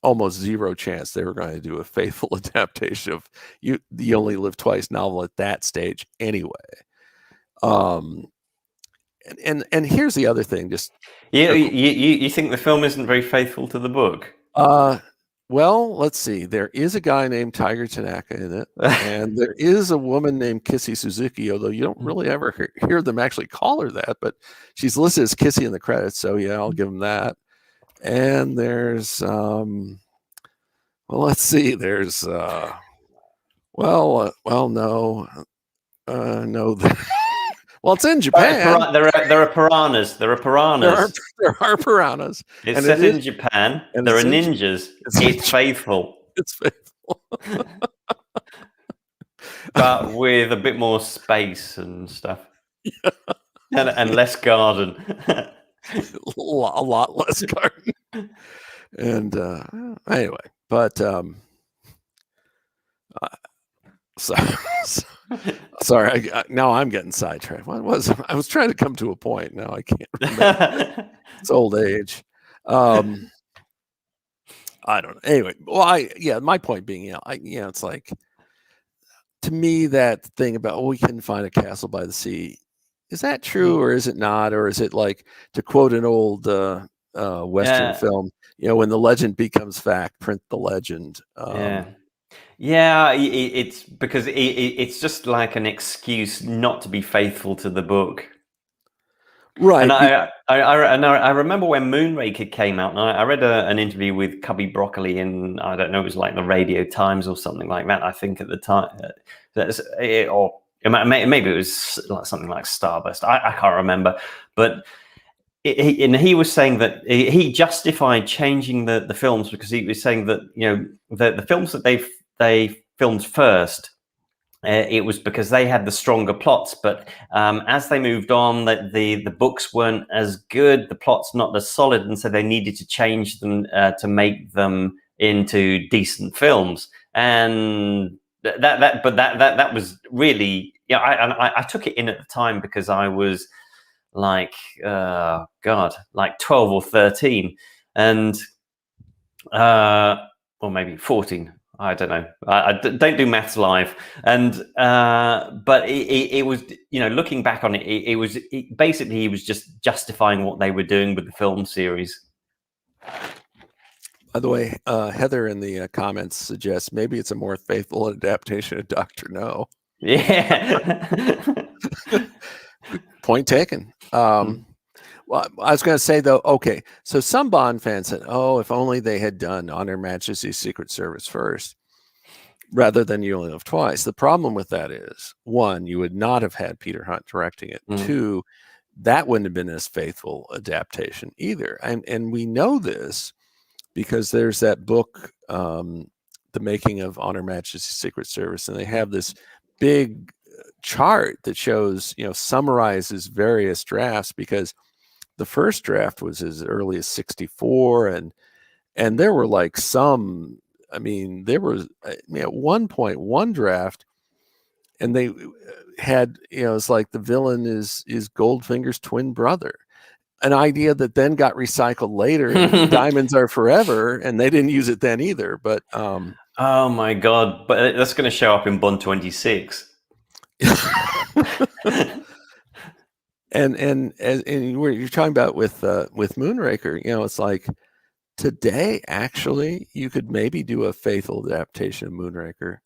almost zero chance they were going to do a faithful adaptation of You Only Live Twice novel at that stage anyway. And here's the other thing, just you think the film isn't very faithful to the book? Well, let's see. There is a guy named Tiger Tanaka in it, and there is a woman named Kissy Suzuki, although you don't really ever hear them actually call her that, but she's listed as Kissy in the credits, so yeah, I'll give them that. And there's well, let's see. There's no, no. Well, it's in Japan. There are piranhas. There are piranhas. There are piranhas. It's set in Japan. There are ninjas. It's faithful. It's faithful. But with a bit more space and stuff. Yeah. And less garden. A lot less garden. And anyway, but sorry, now I'm getting sidetracked. What was I was trying to come to a point. Now I can't remember. It's old age. I don't know. Anyway, well, my point being, it's like, to me, that thing about we couldn't find a castle by the sea, is that true or is it not? Or is it like, to quote an old Western film, when the legend becomes fact, print the legend. Yeah, it's because it's just like an excuse not to be faithful to the book. Right. And I remember when Moonraker came out, and I read an interview with Cubby Broccoli in, I don't know, it was like the Radio Times or something like that, I think, at the time. Or maybe it was like something like Starburst. I can't remember. But he was saying that he justified changing the films because he was saying that, the films that they filmed first, it was because they had the stronger plots, but as they moved on, the books weren't as good, the plots not as solid, and so they needed to change them to make them into decent films. And that was really, I took it in at the time because I was like, like 12 or 13, and or maybe 14. I don't know. I don't do maths live, and but it was, looking back on it, basically he was just justifying what they were doing with the film series. By the way, Heather in the comments suggests maybe it's a more faithful adaptation of Dr. No. Yeah. Point taken. Well, I was going to say, though, okay, so some Bond fans said, oh, if only they had done On Her Majesty's Secret Service first, rather than You Only Live Twice. The problem with that is, one, you would not have had Peter Hunt directing it. Two, that wouldn't have been as faithful adaptation either. And we know this because there's that book, The Making of On Her Majesty's Secret Service, and they have this big chart that shows, summarizes various drafts, because the first draft was as early as 64, and there were like some, there was at one point one draft, and they had, it's like the villain is Goldfinger's twin brother, an idea that then got recycled later in Diamonds Are Forever, and they didn't use it then either. But oh my God, but that's going to show up in Bond 26. And you're talking about with Moonraker, it's like, today actually you could maybe do a faithful adaptation of Moonraker,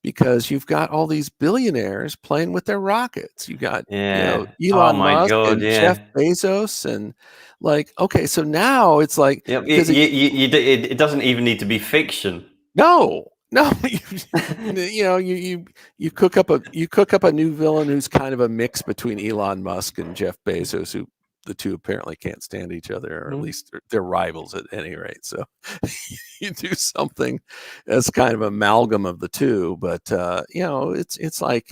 because you've got all these billionaires playing with their rockets. You got, Yeah. Oh Elon my Musk God. and Jeff Yeah. Bezos, and like, okay, so now it's like, Yeah. because It doesn't even need to be fiction. no, you cook up a new villain who's kind of a mix between Elon Musk and Jeff Bezos, who the two apparently can't stand each other, or at least they're rivals at any rate. So you do something as kind of amalgam of the two, but it's like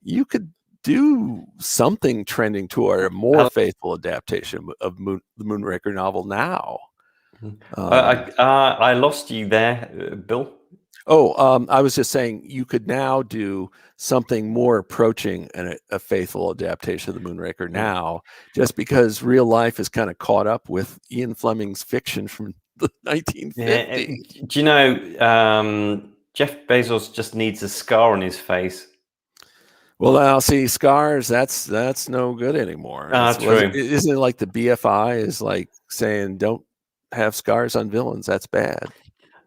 you could do something trending toward a more faithful adaptation of the Moonraker novel now. I lost you there, Bill. I was just saying you could now do something more approaching a faithful adaptation of the Moonraker now, just because real life is kind of caught up with Ian Fleming's fiction from the 1950s. Yeah. Do you know Jeff Bezos just needs a scar on his face? Well, now see, scars, that's no good anymore. True. Isn't it like the BFI is like saying don't have scars on villains? That's bad.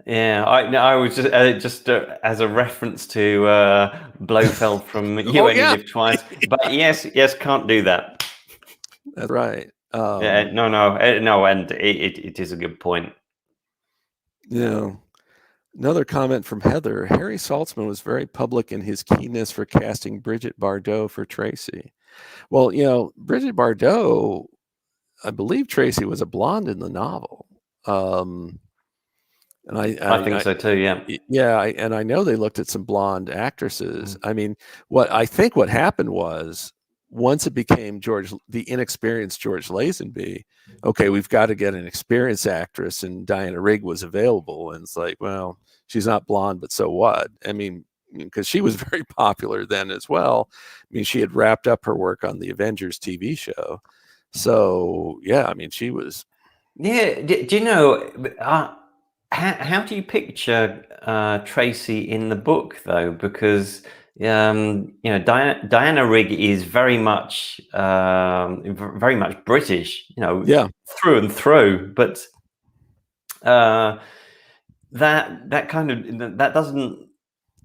Yeah, I was just as a reference to Blofeld from You Only Live Twice. But yes, can't do that. That's right. Yeah, no, and it is a good point. Another comment from Heather. Harry Saltzman was very public in his keenness for casting Brigitte Bardot for Tracy. Well, Brigitte Bardot, I believe Tracy was a blonde in the novel. And I think so too. Yeah. Yeah, and I know they looked at some blonde actresses. I mean, what happened was, once it became the inexperienced George Lazenby, okay, we've got to get an experienced actress, and Diana Rigg was available, and it's like, well, she's not blonde, but so what? I mean, because she was very popular then as well. I mean, she had wrapped up her work on the Avengers TV show, so yeah, I mean, she was. Yeah, do you know? How do you picture Tracy in the book, though? Because Diana Rigg is very much British, through and through. But that kind of that doesn't.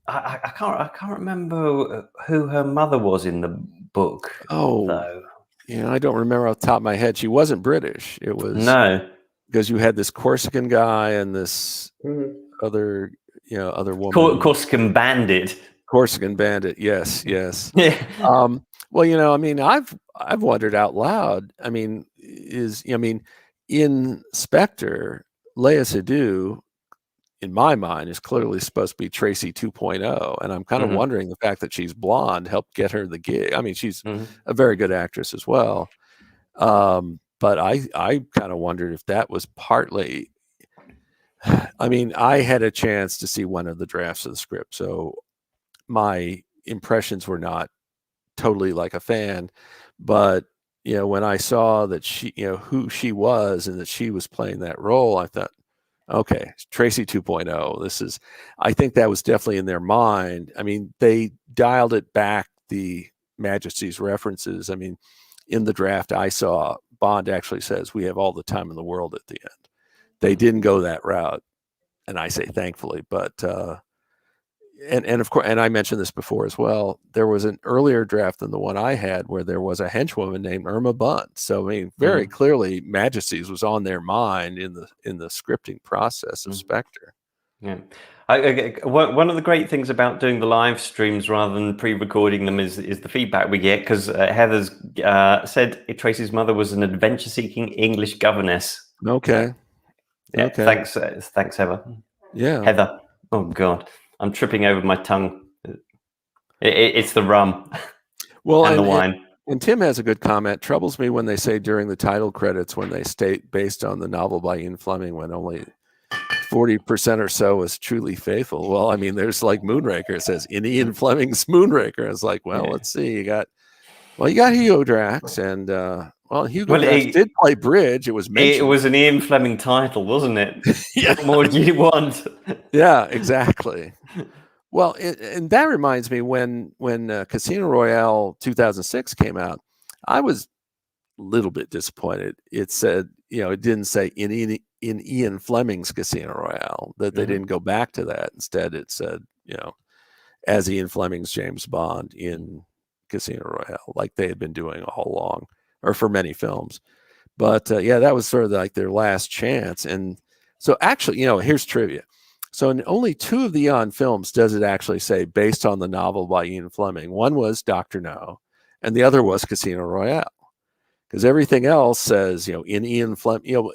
I can't remember who her mother was in the book. Though. Yeah, I don't remember off the top of my head. She wasn't British. It was because you had this Corsican guy and this other woman. Corsican bandit. Corsican bandit. Yes. Yeah. Well, I mean, I've wondered out loud. I mean, in Spectre, Lea Seydoux, in my mind, is clearly supposed to be Tracy 2.0, and I'm kind of wondering the fact that she's blonde helped get her the gig. I mean, she's a very good actress as well, but I kind of wondered if that was partly. I mean, I had a chance to see one of the drafts of the script, so my impressions were not totally like a fan, but when I saw that she, who she was and that she was playing that role, I thought, okay, Tracy 2.0. I think that was definitely in their mind. I mean, they dialed it back, the Majesty's references. I mean, in the draft I saw, Bond actually says, "We have all the time in the world" at the end. They didn't go that route, and I say thankfully, but and of course, and I mentioned this before as well, there was an earlier draft than the one I had where there was a henchwoman named Irma Bunt. So I mean, very clearly Majesty's was on their mind in the scripting process of Spectre. Yeah. One of the great things about doing the live streams rather than pre-recording them is the feedback we get, because Heather's said Tracy's mother was an adventure-seeking English governess. Okay. Yeah, okay. Thanks, Heather. Yeah. Heather. Oh God, I'm tripping over my tongue. It's the rum. Well, and the wine. And Tim has a good comment. Troubles me when they say during the title credits, when they state based on the novel by Ian Fleming, when only 40% or so is truly faithful. Well, I mean, there's like Moonraker. It says in Ian Fleming's Moonraker. It's like, well, let's see. You got Hugo Drax, and Hugo Drax did play bridge. It was mentioned. It was an Ian Fleming title, wasn't it? Yeah. What more do you want? Yeah, exactly. Well, and that reminds me, when Casino Royale 2006 came out, I was a little bit disappointed. It said, it didn't say in Ian Fleming's Casino Royale, that they didn't go back to that. Instead, it said, as Ian Fleming's James Bond in Casino Royale, like they had been doing all along, or for many films. But yeah, that was sort of like their last chance. And so actually, here's trivia. So in only 2 of the Eon films does it actually say based on the novel by Ian Fleming. One was Dr. No, and the other was Casino Royale. Because everything else says, in Ian Fleming,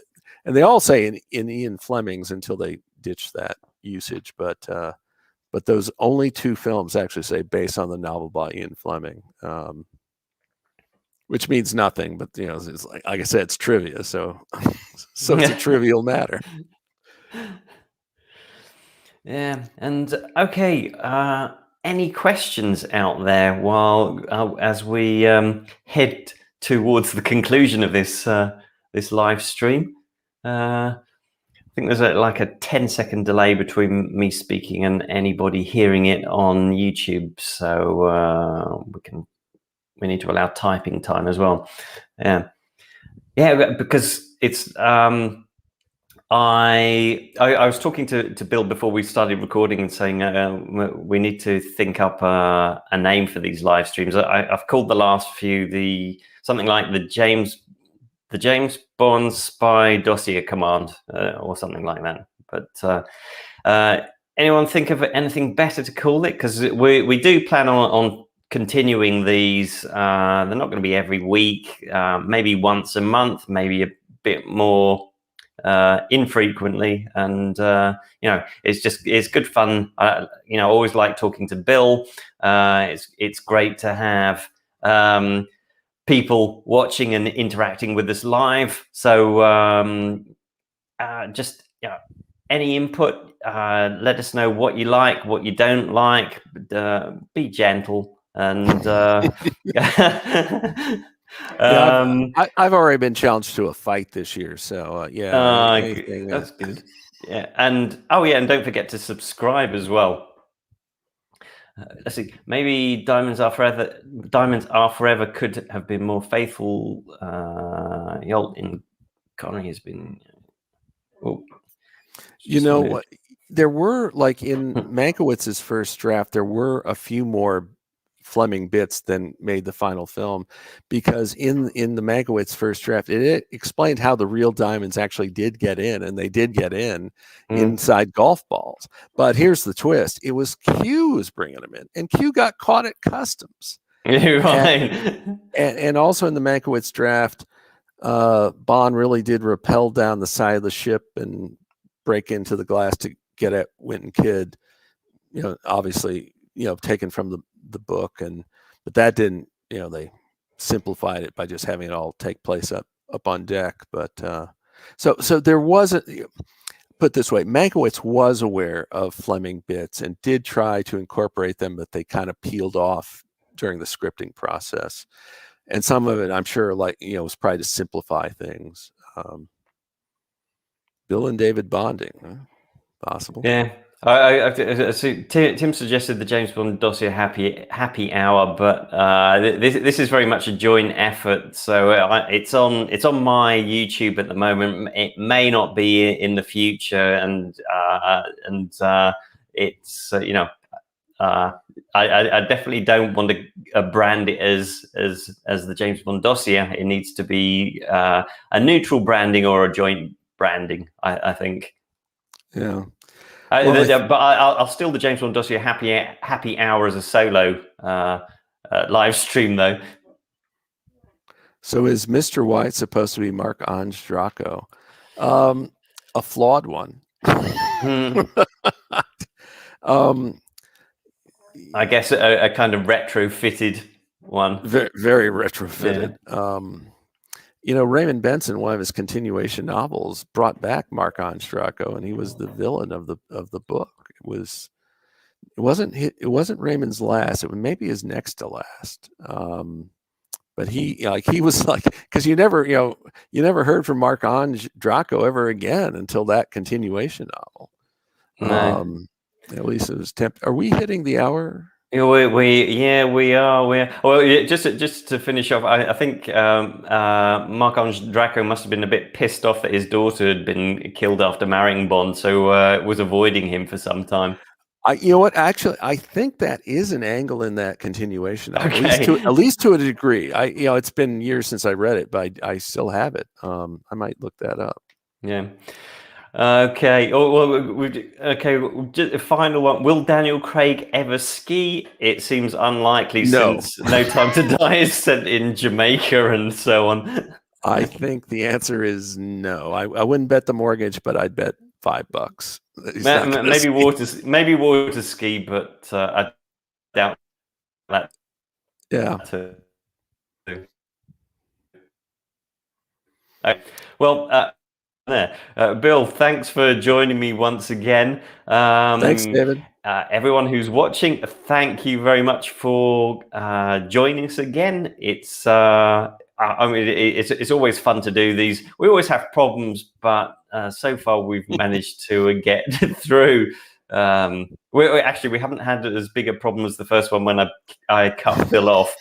and they all say in Ian Fleming's until they ditch that usage. But those only 2 films actually say based on the novel by Ian Fleming. Which means nothing, but it's like I said, it's trivia, so it's a trivial matter. Yeah, and okay, any questions out there while as we head towards the conclusion of this this live stream? I think there's like a 10-second delay between me speaking and anybody hearing it on YouTube, so we need to allow typing time as well. Yeah, because it's I was talking to Bill before we started recording and saying we need to think up a name for these live streams. I've called the last few something like the James Bond Spy Dossier Command or something like that. But anyone think of anything better to call it? Because we do plan on continuing these. They're not going to be every week, maybe once a month, maybe a bit more infrequently, and it's good fun. I always like talking to Bill. It's great to have people watching and interacting with us live. So just any input, let us know what you like, what you don't like. Be gentle and I've already been challenged to a fight this year, so anything, that's good. Yeah, and and don't forget to subscribe as well. Let's see, maybe Diamonds Are Forever could have been more faithful. Yolt in Connery has been. There were, like in Mankiewicz's first draft, there were a few more Fleming bits than made the final film, because in the Mankiewicz first draft, it explained how the real diamonds actually did get in, and they did get in inside golf balls. But here's the twist: it was Q who was bringing them in, and Q got caught at customs. Right. And also in the Mankiewicz draft, Bond really did rappel down the side of the ship and break into the glass to get at Winton Kidd. Obviously, taken from the book, but that didn't, they simplified it by just having it all take place up on deck. But so there wasn't, put this way, Mankiewicz was aware of Fleming bits and did try to incorporate them, but they kind of peeled off during the scripting process. And some of it, I'm sure, was probably to simplify things. Bill and David bonding, possible. Yeah. I see. Tim suggested the James Bond Dossier happy hour, but this is very much a joint effort. So it's on my YouTube at the moment. It may not be in the future, and it's I definitely don't want to brand it as the James Bond Dossier. It needs to be a neutral branding or a joint branding, I think. Yeah. But I'll steal the James Bond Dossier happy hour as a solo live stream, though. So is Mr. White supposed to be Marc-Ange Draco? A flawed one. I guess a kind of retrofitted one. Very, very retrofitted. Yeah. Raymond Benson, one of his continuation novels, brought back Marc-Ange Draco, and he was the villain of the book. It wasn't Raymond's last. It was maybe his next to last. But he was like, because you never heard from Marc-Ange Draco ever again until that continuation novel. No. At least it was Are we hitting the hour? We are. Well, just to finish off, I think Marc-Ange Draco must have been a bit pissed off that his daughter had been killed after marrying Bond, so was avoiding him for some time. You know what? Actually, I think that is an angle in that continuation. Okay. At least to a degree. It's been years since I read it, but I still have it. I might look that up. Yeah. Okay. Oh, well, okay. Just a final one. Will Daniel Craig ever ski? It seems unlikely No. since No Time to Die is set in Jamaica and so on. I think the answer is no. I wouldn't bet the mortgage, but I'd bet $5. Maybe water ski, but I doubt that. Yeah. Too. Well, Bill, thanks for joining me once again. Thanks, David. Everyone who's watching, thank you very much for joining us again. It's it's always fun to do these. We always have problems, but so far we've managed to get through. We haven't had as big a problem as the first one when I cut Bill off.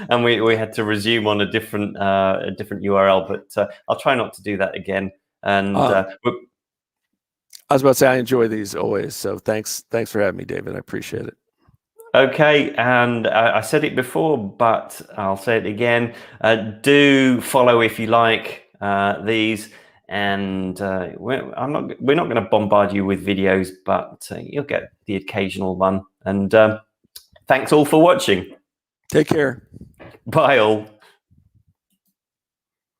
And we had to resume on a different URL, but I'll try not to do that again. And I was about to say I enjoy these always. So thanks for having me, David. I appreciate it. Okay, and I said it before, but I'll say it again. Do follow if you like these, and we're not going to bombard you with videos, but you'll get the occasional one. And thanks all for watching. Take care. Bye all.